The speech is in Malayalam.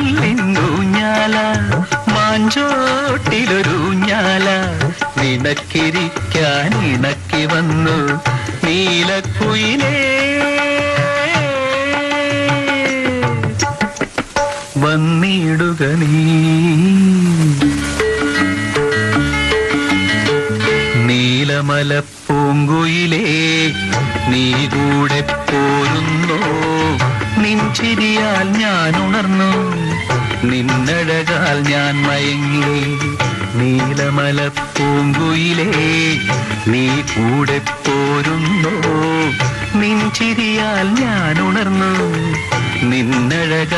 മഴവില്ലൂഞ്ഞാല മാഞ്ചോട്ടിലൊരൂഞ്ഞാല നിനക്കിരിക്കാൻ ഇണക്കി വന്നു നീലക്കുയിലേ വന്നിടുക നീ നീലമലപ്പൂങ്കുയിലേ നീ കൂടെ പോരുന്നോ നിൻചിരിയാൽ ഞാൻ ഉണർന്നു നിന്നഴകാൽ ഞാൻ മയങ്ങി നീലമലപ്പൂങ്കുയിലേ നീ കൂടെ പോരുന്നോ നിൻചിരിയാൽ ഞാൻ ഉണർന്നു നിന്നഴക